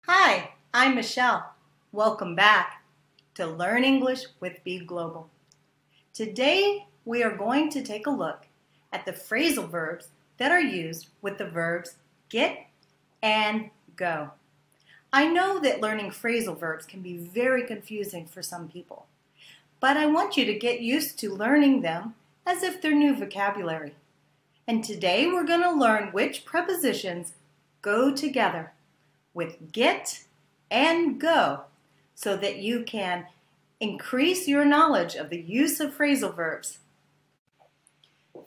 Hi, I'm Michelle. Welcome back to Learn English with Be Global. Today we are going to take a look at the phrasal verbs that are used with the verbs get and go. I know that learning phrasal verbs can be very confusing for some people, but I want you to get used to learning them as if they're new vocabulary. And today we're going to learn which prepositions go together with get and go so that you can increase your knowledge of the use of phrasal verbs.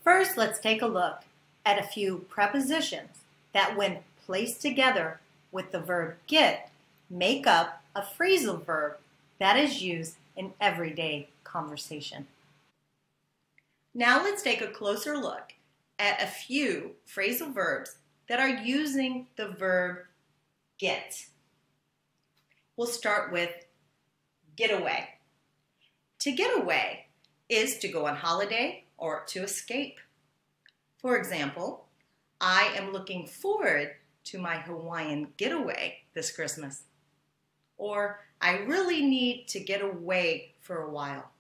First, let's take a look at a few prepositions that, when placed together with the verb get, make up a phrasal verb that is used in everyday conversation. Now let's take a closer look at a few phrasal verbs that are using the verb get. We'll start with get away. To get away is to go on holiday or to escape. For example, I am looking forward to my Hawaiian getaway this Christmas. Or I really need to get away for a while.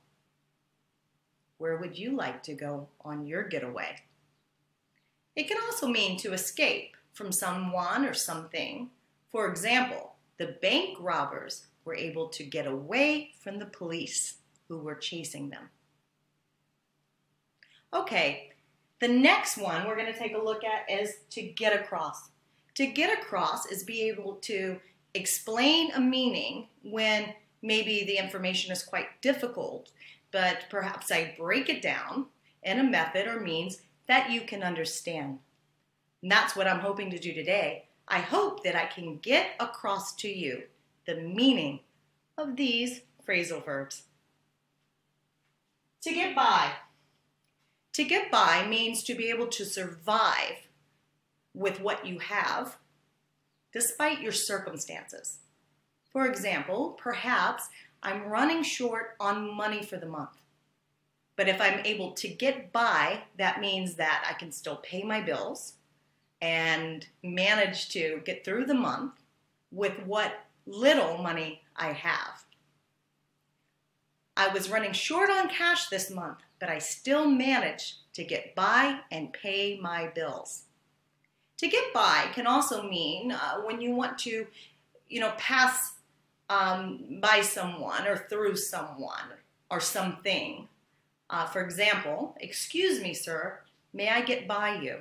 Where would you like to go on your getaway? It can also mean to escape from someone or something. For example, the bank robbers were able to get away from the police who were chasing them. Okay, the next one we're going to take a look at is to get across. To get across is be able to explain a meaning when maybe the information is quite difficult, but perhaps I break it down in a method or means that you can understand. And that's what I'm hoping to do today. I hope that I can get across to you the meaning of these phrasal verbs. To get by. To get by means to be able to survive with what you have, despite your circumstances. For example, perhaps I'm running short on money for the month. But if I'm able to get by, that means that I can still pay my bills and manage to get through the month with what little money I have. I was running short on cash this month, but I still managed to get by and pay my bills. To get by can also mean when you want to, pass by someone or through someone or something. For example, excuse me, sir, may I get by you?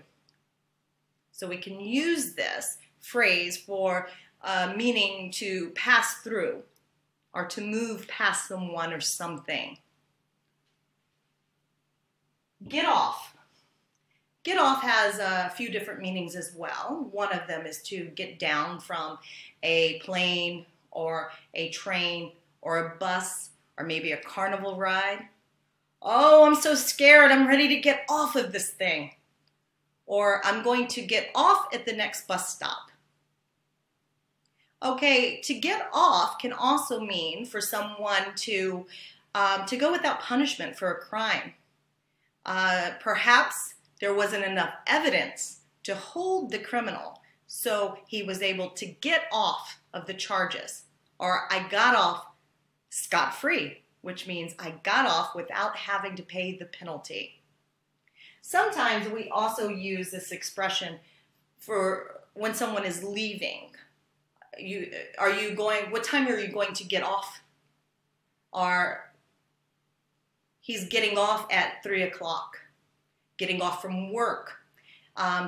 So we can use this phrase for meaning to pass through or to move past someone or something. Get off. Get off has a few different meanings as well. One of them is to get down from a plane or a train or a bus or maybe a carnival ride. Oh, I'm so scared. I'm ready to get off of this thing. Or I'm going to get off at the next bus stop. Okay, to get off can also mean for someone to go without punishment for a crime. Perhaps there wasn't enough evidence to hold the criminal, so he was able to get off of the charges. Or I got off scot-free, which means I got off without having to pay the penalty. Sometimes we also use this expression for when someone is leaving. What time are you going to get off? Or he's getting off at 3 o'clock, getting off from work.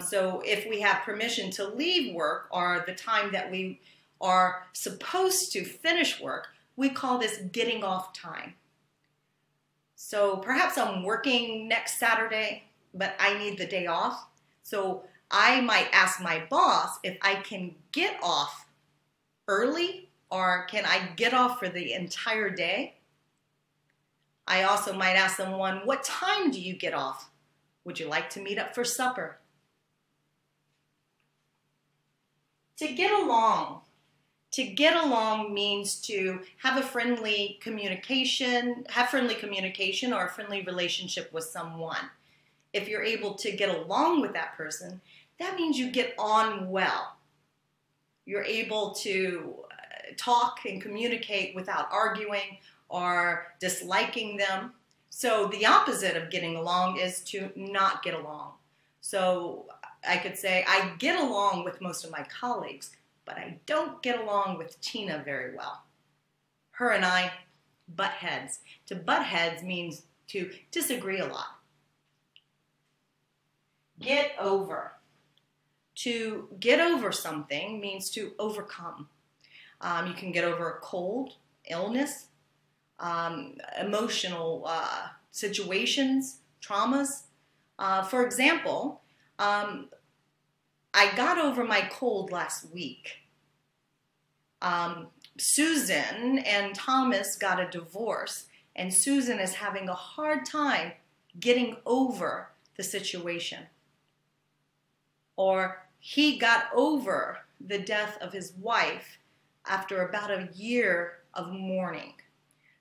So if we have permission to leave work or the time that we are supposed to finish work, we call this getting off time. So perhaps I'm working next Saturday, but I need the day off. So I might ask my boss if I can get off early or can I get off for the entire day? I also might ask someone, what time do you get off? Would you like to meet up for supper? To get along. To get along means to have a friendly communication, or a friendly relationship with someone. If you're able to get along with that person, that means you get on well. You're able to talk and communicate without arguing or disliking them. So the opposite of getting along is to not get along. So I could say, I get along with most of my colleagues, but I don't get along with Tina very well. Her and I butt heads. To butt heads means to disagree a lot. Get over. To get over something means to overcome. You can get over a cold, illness, emotional situations, traumas. For example, I got over my cold last week. Susan and Thomas got a divorce, and Susan is having a hard time getting over the situation. Or he got over the death of his wife after about a year of mourning.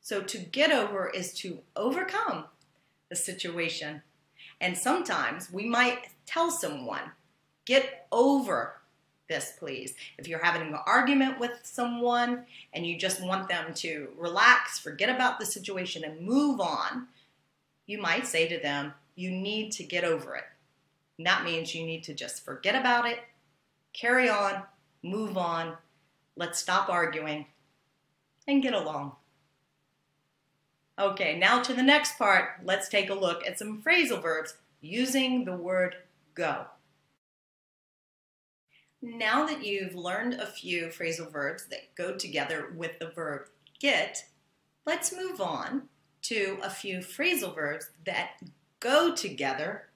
So to get over is to overcome the situation. And sometimes we might tell someone, get over this, please. If you're having an argument with someone and you just want them to relax, forget about the situation and move on, you might say to them, you need to get over it. And that means you need to just forget about it, carry on, move on, let's stop arguing, and get along. Okay, now to the next part. Let's take a look at some phrasal verbs using the word go. Now that you've learned a few phrasal verbs that go together with the verb get, let's move on to a few phrasal verbs that go together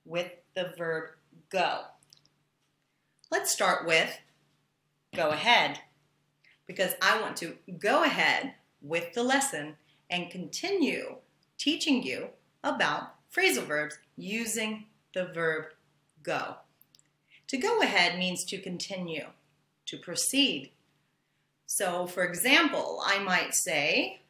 with the verb go. Let's start with go ahead, because I want to go ahead with the lesson and continue teaching you about phrasal verbs using the verb go. To go ahead means to continue, to proceed. So, for example, I might say,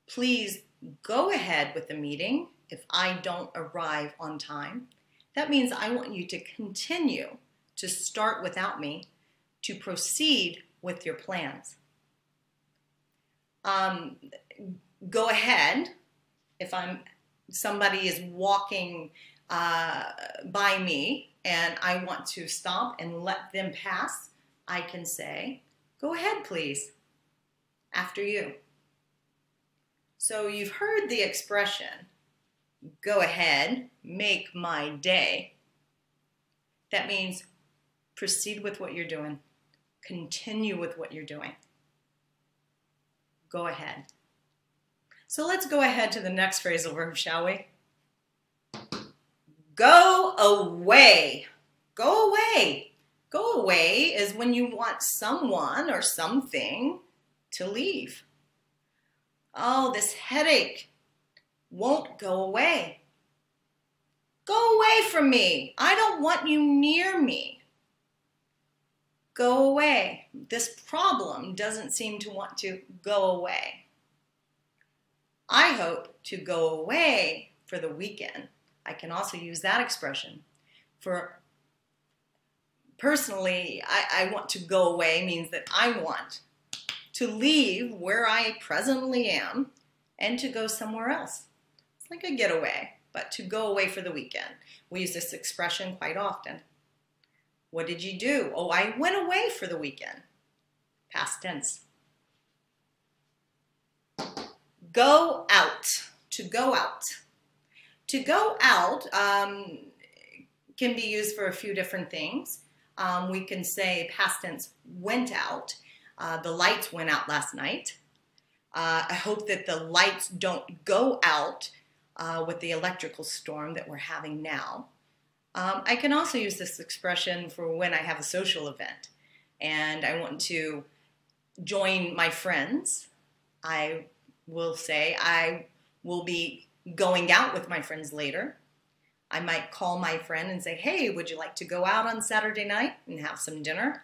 please go ahead with the meeting if I don't arrive on time. That means I want you to continue to start without me, to proceed with your plans. Go ahead, if somebody is walking by me and I want to stop and let them pass, I can say, go ahead, please, after you. So you've heard the expression, go ahead, make my day. That means proceed with what you're doing. Continue with what you're doing. Go ahead. So let's go ahead to the next phrasal verb, shall we? Go away. Go away. Go away is when you want someone or something to leave. Oh, this headache won't go away. Go away from me. I don't want you near me. Go away. This problem doesn't seem to want to go away. I hope to go away for the weekend. I can also use that expression. For personally, I want to go away means that I want to leave where I presently am and to go somewhere else. It's like a getaway, but to go away for the weekend. We use this expression quite often. What did you do? Oh, I went away for the weekend. Past tense. Go out. To go out. To go out can be used for a few different things. We can say past tense went out. The lights went out last night. I hope that the lights don't go out with the electrical storm that we're having now. I can also use this expression for when I have a social event and I want to join my friends. I will say I will be going out with my friends later. I might call my friend and say, hey, would you like to go out on Saturday night and have some dinner?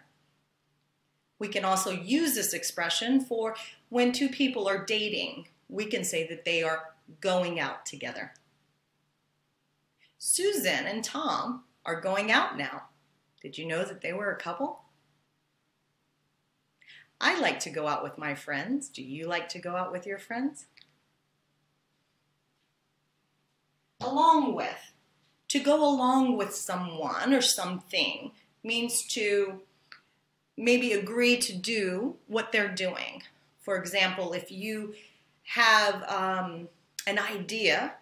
We can also use this expression for when two people are dating. We can say that they are going out together. Susan and Tom are going out now. Did you know that they were a couple? I like to go out with my friends. Do you like to go out with your friends? Along with. To go along with someone or something means to maybe agree to do what they're doing. For example, if you have an idea,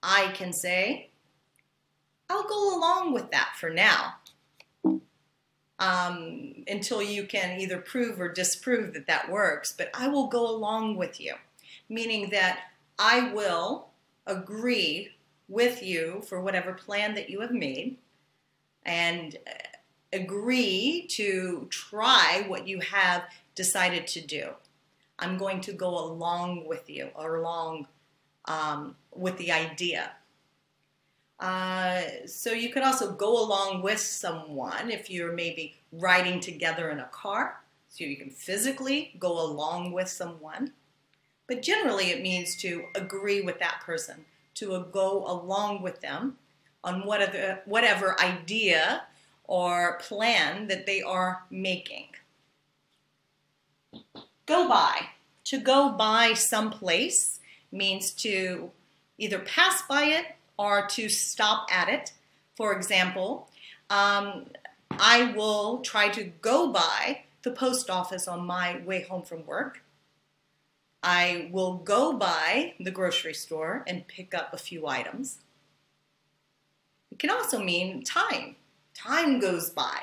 I can say, I'll go along with that for now. Until you can either prove or disprove that that works, but I will go along with you, meaning that I will agree with you for whatever plan that you have made and agree to try what you have decided to do. I'm going to go along with you or along with the idea. So you could also go along with someone if you're maybe riding together in a car, so you can physically go along with someone. But generally it means to agree with that person, to go along with them on whatever idea or plan that they are making. Go by. To go by someplace means to either pass by it or to stop at it. For example, I will try to go by the post office on my way home from work. I will go by the grocery store and pick up a few items. It can also mean time. Time goes by.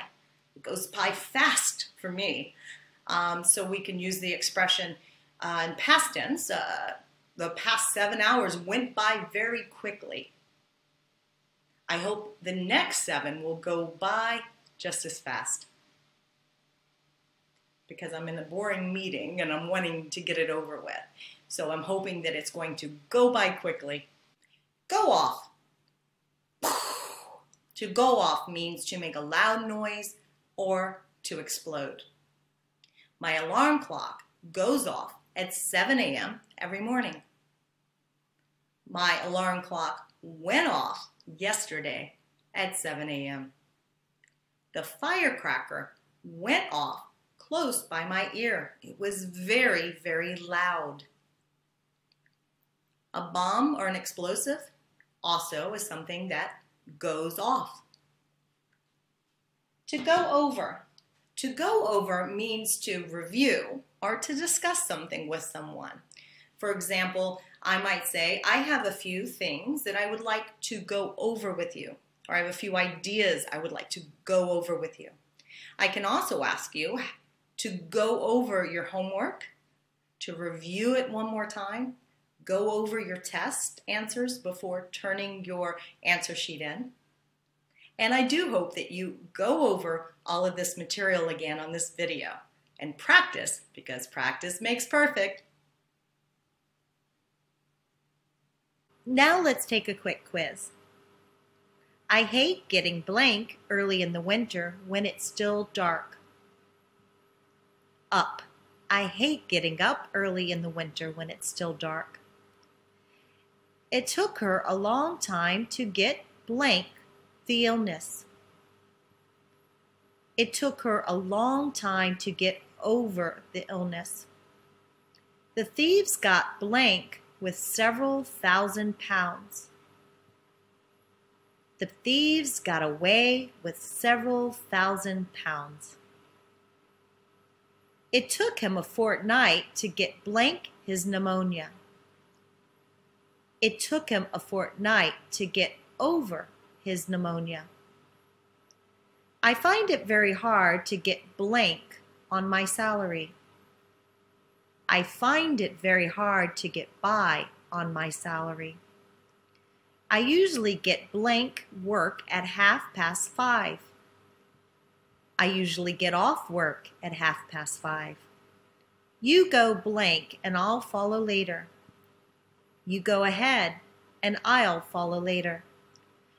It goes by fast for me. So we can use the expression in past tense, the past 7 hours went by very quickly. I hope the next 7 will go by just as fast. Because I'm in a boring meeting and I'm wanting to get it over with. So I'm hoping that it's going to go by quickly. Go off. To go off means to make a loud noise or to explode. My alarm clock goes off at 7 a.m. every morning. My alarm clock went off yesterday at 7 a.m. The firecracker went off close by my ear. It was very, very loud. A bomb or an explosive also is something that goes off. To go over. To go over means to review or to discuss something with someone. For example, I might say, I have a few things that I would like to go over with you, or I have a few ideas I would like to go over with you. I can also ask you to go over your homework, to review it one more time, go over your test answers before turning your answer sheet in. And I do hope that you go over all of this material again on this video and practice, because practice makes perfect. Now let's take a quick quiz. I hate getting blank early in the winter when it's still dark. Up. I hate getting up early in the winter when it's still dark. It took her a long time to get blank the illness. It took her a long time to get over the illness. The thieves got blank with several thousand pounds. The thieves got away with several thousand pounds. It took him a fortnight to get blank his pneumonia. It took him a fortnight to get over his pneumonia. I find it very hard to get blank on my salary. I find it very hard to get by on my salary. I usually get blank work at 5:30. I usually get off work at 5:30. You go blank and I'll follow later. You go ahead and I'll follow later.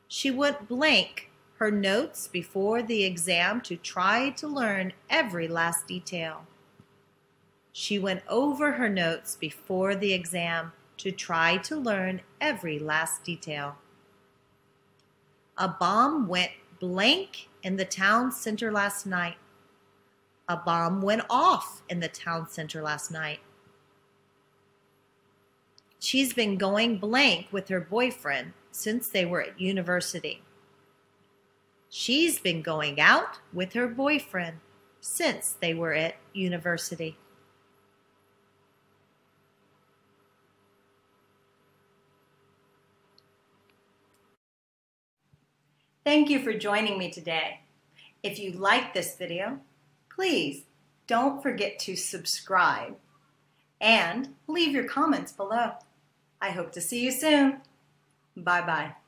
She went blank her notes before the exam to try to learn every last detail. She went over her notes before the exam to try to learn every last detail. A bomb went blank in the town center last night. A bomb went off in the town center last night. She's been going blank with her boyfriend since they were at university. She's been going out with her boyfriend since they were at university. Thank you for joining me today. If you like this video, please don't forget to subscribe and leave your comments below. I hope to see you soon. Bye-bye.